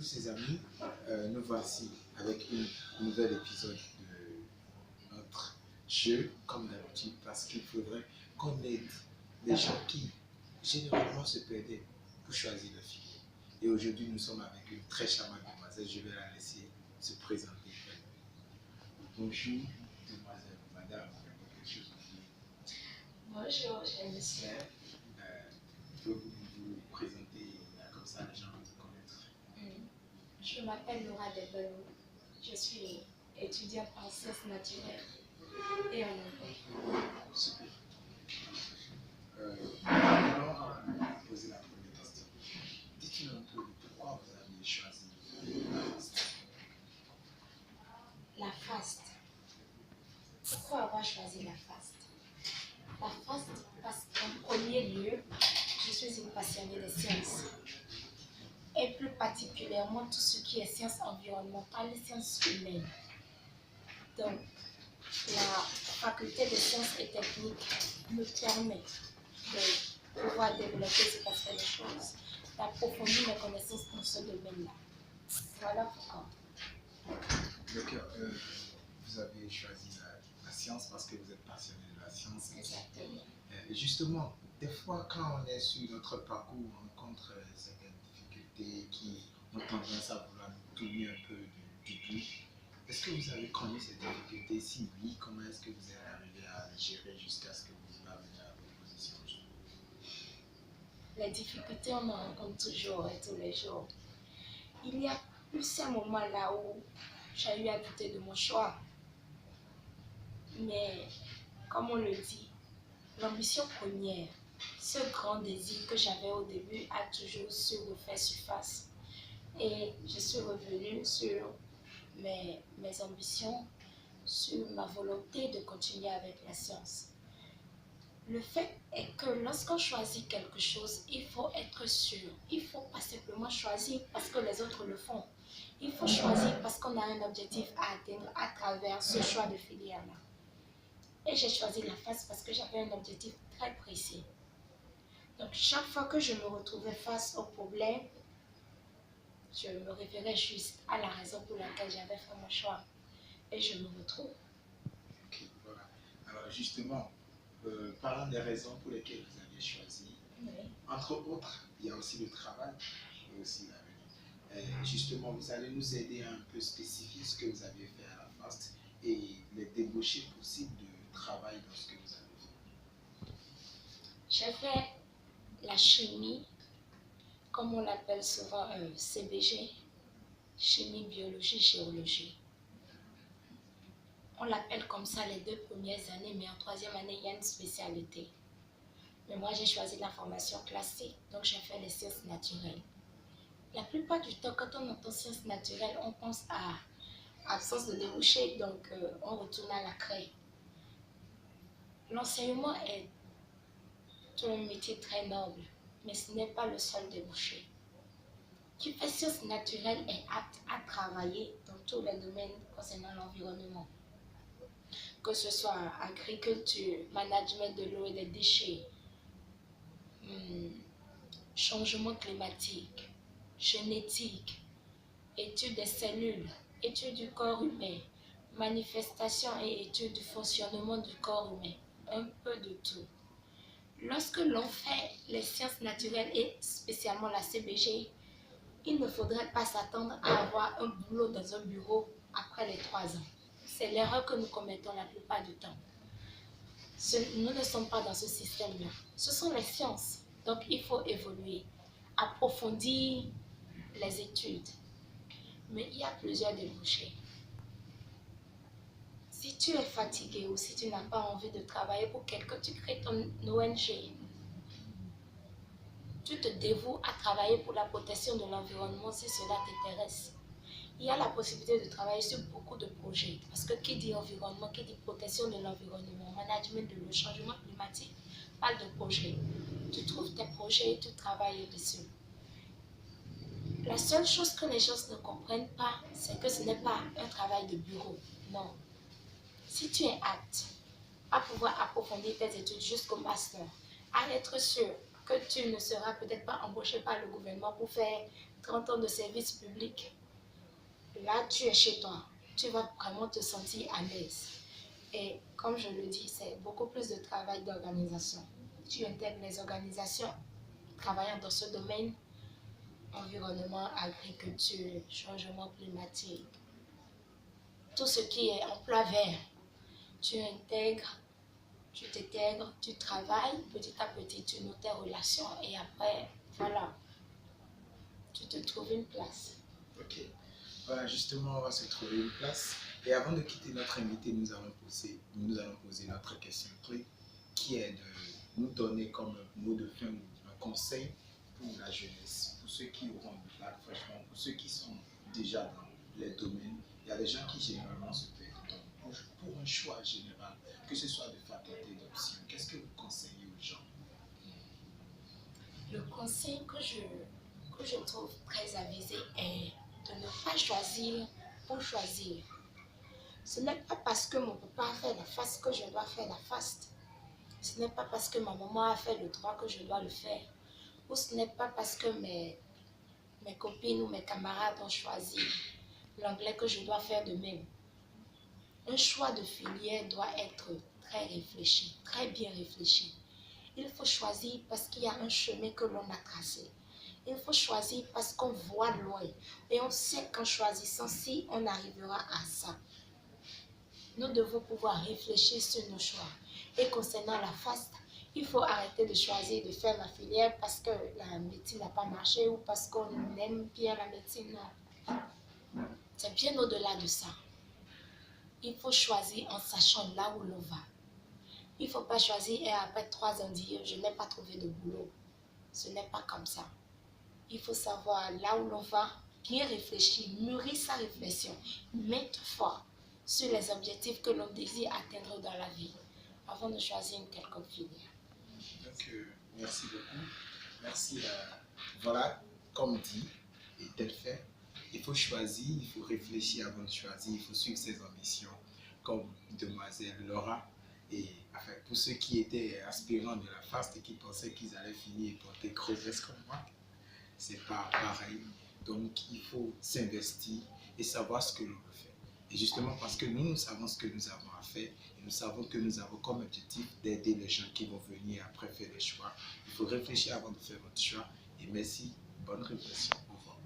ses amis, nous voici avec un nouvel épisode de notre jeu, comme d'habitude, parce qu'il faudrait qu'on aide les gens qui généralement se perdaient pour choisir leur filière. Et aujourd'hui, nous sommes avec une très charmante demoiselle, je vais la laisser se présenter. Bonjour, demoiselle, madame, vous avez quelque chose à dire? Bonjour, cher monsieur. Pouvez-vous vous présenter comme ça, les gens vont vous connaître? Je m'appelle Laura Debelou. Je suis étudiante en sciences naturelles et en anglais. Super. Allons poser la première question. Dites-nous un peu pourquoi vous avez choisi la FAST. La FAST. Pourquoi avoir choisi la FAST? La FAST parce qu'en premier lieu, je suis une passionnée des sciences. Et plus particulièrement tout ce qui est sciences environnementales et sciences humaines. Donc, la faculté de sciences et techniques me permet de pouvoir développer cet aspect des choses, d'approfondir mes connaissances dans ce domaine-là. Voilà pourquoi. D'accord. Vous avez choisi la science parce que vous êtes passionné de la science. Exactement. Et justement, des fois, quand on est sur notre parcours, on rencontre certaines difficultés qui ont tendance à vouloir nous tourner un peu du but. Est-ce que vous avez connu ces difficultés? Si oui, comment est-ce que vous êtes arrivé à les gérer jusqu'à ce que vous parveniez à vos positions? Les difficultés, on en rencontre toujours et tous les jours. Il y a eu ces moments-là où j'ai eu à douter de mon choix. Mais, comme on le dit, l'ambition première, ce grand désir que j'avais au début a toujours su refaire surface. Et je suis revenue sur mes ambitions, sur ma volonté de continuer avec la science. Le fait est que lorsqu'on choisit quelque chose, il faut être sûr. Il ne faut pas simplement choisir parce que les autres le font. Il faut choisir parce qu'on a un objectif à atteindre à travers ce choix de filière-là. Et j'ai choisi la FAST parce que j'avais un objectif très précis. Donc chaque fois que je me retrouvais face au problème, je me référais juste à la raison pour laquelle j'avais fait mon choix. Et je me retrouve. Ok, voilà. Alors justement, parlant des raisons pour lesquelles vous avez choisi, Oui. entre autres, il y a aussi le travail et aussi l'avenir. Justement, vous allez nous aider à un peu spécifier ce que vous avez fait à la FAST et les débouchés possibles de travail dans ce que vous avez fait. J'ai fait la chimie, comme on l'appelle souvent CBG, chimie, biologie, géologie. On l'appelle comme ça les 2 premières années, mais en 3e année, il y a une spécialité. Mais moi, j'ai choisi la formation classique, donc j'ai fait les sciences naturelles. La plupart du temps, quand on entend sciences naturelles, on pense à absence de débouchés, donc on retourne à la craie. L'enseignement est un métier très noble, mais ce n'est pas le seul débouché. Qui fait sciences naturelles est apte à travailler dans tous les domaines concernant l'environnement. Que ce soit agriculture, management de l'eau et des déchets, changement climatique, génétique, étude des cellules, étude du corps humain, manifestation et étude du fonctionnement du corps humain, un peu de tout. Lorsque l'on fait les sciences naturelles et spécialement la CBG, il ne faudrait pas s'attendre à avoir un boulot dans un bureau après les 3 ans. C'est l'erreur que nous commettons la plupart du temps. Nous ne sommes pas dans ce système-là. Ce sont les sciences. Donc, il faut évoluer, approfondir les études. Mais il y a plusieurs débouchés. Si tu es fatigué ou si tu n'as pas envie de travailler pour quelqu'un, tu crées ton ONG. Tu te dévoues à travailler pour la protection de l'environnement si cela t'intéresse. Il y a la possibilité de travailler sur beaucoup de projets. Parce que qui dit environnement, qui dit protection de l'environnement, management de l'eau, changement climatique, parle de projets. Tu trouves tes projets et tu travailles dessus. La seule chose que les gens ne comprennent pas, c'est que ce n'est pas un travail de bureau. Non. Si tu es apte à pouvoir approfondir tes études jusqu'au master, à être sûr que tu ne seras peut-être pas embauché par le gouvernement pour faire 30 ans de service public, là, tu es chez toi. Tu vas vraiment te sentir à l'aise. Et comme je le dis, c'est beaucoup plus de travail d'organisation. Tu intègres les organisations travaillant dans ce domaine, environnement, agriculture, changement climatique, tout ce qui est emploi vert. Tu intègres, tu t'intègres, tu travailles, petit à petit, tu noues tes relations et après, voilà, tu te trouves une place. Ok. Voilà, justement, on va se trouver une place. Et avant de quitter notre invité, nous allons poser notre question clé, qui est de nous donner comme mot de fin un conseil pour la jeunesse, pour ceux qui auront le bac, franchement, pour ceux qui sont déjà dans les domaines. Il y a des gens qui généralement se perdent. Donc, pour un choix général, que ce soit de faculté, d'option, qu'est-ce que vous conseillez aux gens? Le conseil que je trouve très avisé est de ne pas choisir pour choisir. Ce n'est pas parce que mon papa a fait la FAST que je dois faire la FAST. Ce n'est pas parce que ma maman a fait le droit que je dois le faire. Ou ce n'est pas parce que mes copines ou mes camarades ont choisi l'anglais que je dois faire de même. Un choix de filière doit être très réfléchi, très bien réfléchi. Il faut choisir parce qu'il y a un chemin que l'on a tracé. Il faut choisir parce qu'on voit loin et on sait qu'en choisissant, si on arrivera à ça. Nous devons pouvoir réfléchir sur nos choix. Et concernant la FAST, il faut arrêter de choisir de faire la filière parce que la médecine n'a pas marché ou parce qu'on aime bien la médecine. Non. C'est bien au-delà de ça. Il faut choisir en sachant là où l'on va. Il ne faut pas choisir et après 3 ans dire je n'ai pas trouvé de boulot. Ce n'est pas comme ça. Il faut savoir là où l'on va, bien réfléchir, mûrir sa réflexion, maintes fois sur les objectifs que l'on désire atteindre dans la vie avant de choisir une quelconque filière. Donc, merci beaucoup. Merci. Voilà, comme dit et tel fait, il faut choisir, il faut réfléchir avant de choisir, il faut suivre ses ambitions, comme demoiselle Laura. Et enfin, pour ceux qui étaient aspirants de la FAST et qui pensaient qu'ils allaient finir et porter grossesse comme moi, c'est pas pareil. Donc, il faut s'investir et savoir ce que l'on veut faire. Et justement, parce que nous savons ce que nous avons à faire, et nous savons que nous avons comme objectif d'aider les gens qui vont venir après faire des choix. Il faut réfléchir avant de faire votre choix. Et merci, bonne réflexion. Au revoir.